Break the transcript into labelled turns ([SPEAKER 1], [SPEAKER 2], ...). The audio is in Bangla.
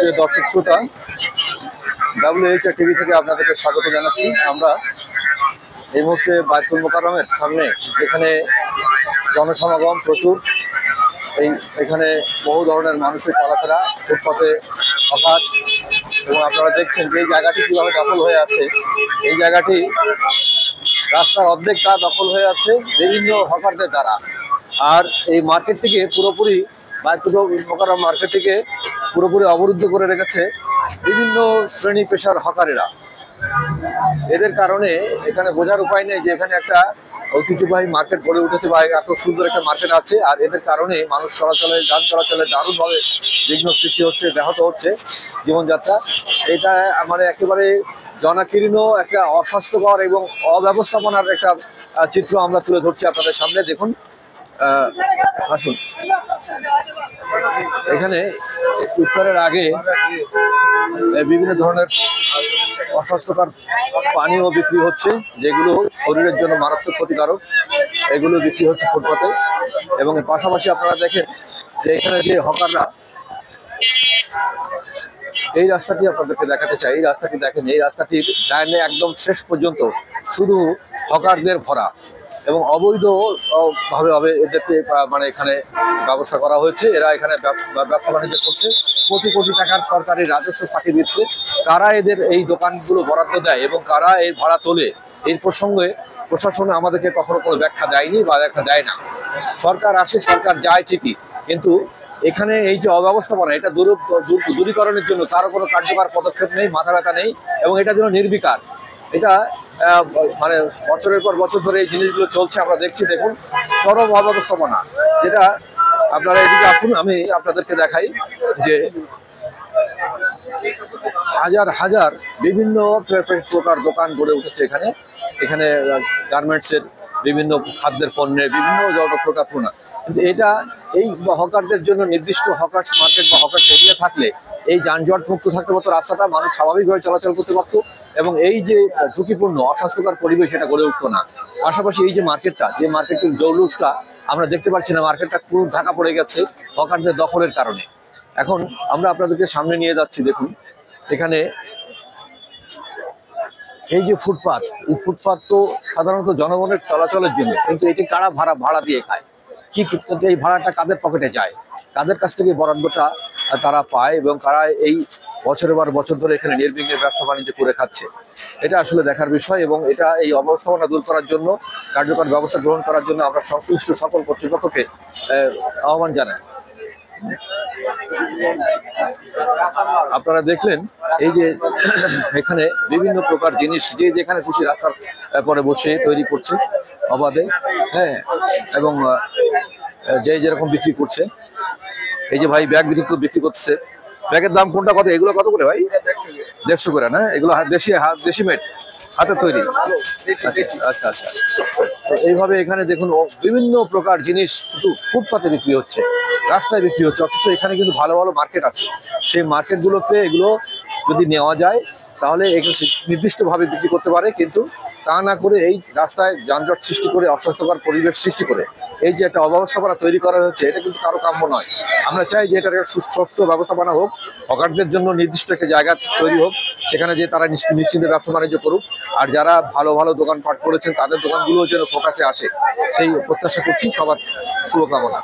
[SPEAKER 1] সুপ্রিয় দর্শক শ্রোতা, WHR টিভি থেকে আপনাদেরকে স্বাগত জানাচ্ছি। আমরা এই মুহূর্তে বায়তুল মোকাররমের সামনে, যেখানে জনসমাগম প্রচুর। এখানে বহু ধরনের মানুষের চলাফেরা, ফুটপাতে হকার, এবং আপনারা দেখছেন যে এই জায়গাটি কীভাবে দখল হয়ে আছে। এই জায়গাটি রাস্তার অর্ধেকটা দখল হয়ে আছে বিভিন্ন হকারদের দ্বারা। আর এই মার্কেটটিকে পুরোপুরি, বায়তুল মোকাররম মার্কেটটিকে পুরোপুরি অবরুদ্ধ করে রেখেছে বিভিন্ন শ্রেণী পেশার হকারেরা। এদের কারণে এখানে বোঝার উপায় নেই যে এখানে একটা ঐতিহ্যবাহী মার্কেট গড়ে উঠেছে বা এত সুন্দর একটা মার্কেট আছে। আর এদের কারণে মানুষ চলাচলে, যান চলাচলে দারুণভাবে বিঘ্ন সৃষ্টি হচ্ছে, ব্যাহত হচ্ছে জীবনযাত্রা। এটা মানে একেবারে জনাকীর্ণ একটা অস্বাস্থ্যকর এবং অব্যবস্থাপনার একটা চিত্র আমরা তুলে ধরছি আপনাদের সামনে। দেখুন, আসুন। এখানে ইফতারের আগে বিভিন্ন ধরনের অস্বাস্থ্যকর পানীয় বিক্রি হচ্ছে, যেগুলো শরীরের জন্য মারাত্মক ক্ষতিকারক। এগুলো বিক্রি হচ্ছে ফুটপাতে। এবং পাশাপাশি আপনারা দেখেন যে এখানে যে হকাররা, এই রাস্তাটি আপনাদেরকে দেখাতে চাই। এই রাস্তাটি দেখেন, এই রাস্তাটির ডাইনে একদম শেষ পর্যন্ত শুধু হকারদের ভরা, এবং অবৈধ ভাবে এদেরকে মানে এখানে ব্যবস্থা করা হয়েছে। এরা এখানে ব্যবসা বাণিজ্য করছে, কোটি কোটি টাকার সরকারি রাজস্ব পাঠিয়ে দিচ্ছে। কারা এদের এই দোকানগুলো বরাদ্দ দেয় এবং কারা এই ভাড়া তোলে, এই প্রসঙ্গে প্রশাসন আমাদেরকে কখনো কোনো ব্যাখ্যা দেয়নি বা ব্যাখ্যা দেয় না। সরকার আসে, সরকার যায় ঠিকই, কিন্তু এখানে এই যে অব্যবস্থাপনা, এটা দূরীকরণের জন্য কারো কোনো কার্যকর পদক্ষেপ নেই, মাথা ব্যথা নেই, এবং এটা যেন নির্বিকার। এটা মানে বছরের পর বছর ধরে এই জিনিসগুলো চলছে, আমরা দেখছি। দেখুন, চরম অব্যবস্থাপনা। যেটা আপনারা এদিকে আসুন, আমি আপনাদেরকে দেখাই যে হাজার হাজার বিভিন্ন প্রকার দোকান গড়ে উঠেছে এখানে। এখানে গার্মেন্টসের, বিভিন্ন খাদ্যের পণ্যের, বিভিন্ন প্রকার পণ্য। কিন্তু এটা এই হকারদের জন্য নির্দিষ্ট হকার্স মার্কেট বা হকার্স এরিয়া থাকলে এই যানজট মুক্ত থাকতে পারতো রাস্তাটা, মানুষ স্বাভাবিকভাবে চলাচল করতে পারতো, এবং এই যে ঝুঁকিপূর্ণ অস্বাস্থ্যকর পরিবেশ এটা গড়ে উঠতো না। পাশাপাশি এই যে মার্কেটটা, যে মার্কেটের জৌলুসটা আমরা দেখতে পাচ্ছি না, মার্কেটটা পুরো ঢাকা পড়ে গেছে হকারদের দখলের কারণে। এখন আমরা আপনাদেরকে সামনে নিয়ে যাচ্ছি। দেখুন, এখানে এই যে ফুটপাত, এই ফুটপাত তো সাধারণত জনগণের চলাচলের জন্য, কিন্তু এটি কারা ভাড়া দিয়ে খায়? কি এই ভাড়াটা কাদের পকেটে যায়? কাদের কাছ থেকে বরাদ্দটা তারা পায়, এবং কারা এই বছরের পর বছর ধরে এখানে নির্বিঘ্নে ব্যবসা বাণিজ্য করে খাচ্ছে? এটা আসলে দেখার বিষয়, এবং এটা এই অবস্থাপনা দূর করার জন্য কার্যকর ব্যবস্থা গ্রহণ করার জন্য আমরা সংশ্লিষ্ট সকল কর্তৃপক্ষকে আহ্বান জানাই। আপনারা দেখলেন এই যে এখানে বিভিন্ন প্রকার জিনিস যে যেখানে খুশি রাস্তার পরে বসে তৈরি করছে অবাধে, হ্যাঁ, এবং যে যেরকম বিক্রি করছে। এই যে ভাই ব্যাগ বিক্রি করছে, ব্যাগের দাম কোনটা কত? এগুলো কত করে ভাই? 150 করে না? এগুলো দেশি মেড, হাতের তৈরি। আচ্ছা আচ্ছা। তো এইভাবে এখানে দেখুন বিভিন্ন প্রকার জিনিস কিন্তু ফুটপাতে বিক্রি হচ্ছে, রাস্তায় বিক্রি হচ্ছে, অথচ এখানে কিন্তু ভালো ভালো মার্কেট আছে। সেই মার্কেটগুলোতে এগুলো যদি নেওয়া যায় তাহলে এগুলো নির্দিষ্টভাবে বিক্রি করতে পারে, কিন্তু তা না করে এই রাস্তায় যানজট সৃষ্টি করে, অস্বাস্থ্যকর পরিবেশ সৃষ্টি করে এই যে একটা অব্যবস্থাপনা তৈরি করা হয়েছে, এটা কিন্তু কারো কাম্য নয়। আমরা চাই যে এটার একটা সুস্থ ব্যবস্থাপনা হোক, হকারদের জন্য নির্দিষ্ট একটা জায়গা তৈরি হোক, সেখানে যে তারা নিশ্চিন্তে ব্যবসা বাণিজ্য করুক। আর যারা ভালো ভালো দোকানপাট করেছেন তাদের দোকানগুলো যেন ফোকাসে আসে, সেই প্রত্যাশা করছি। সবার শুভকামনা।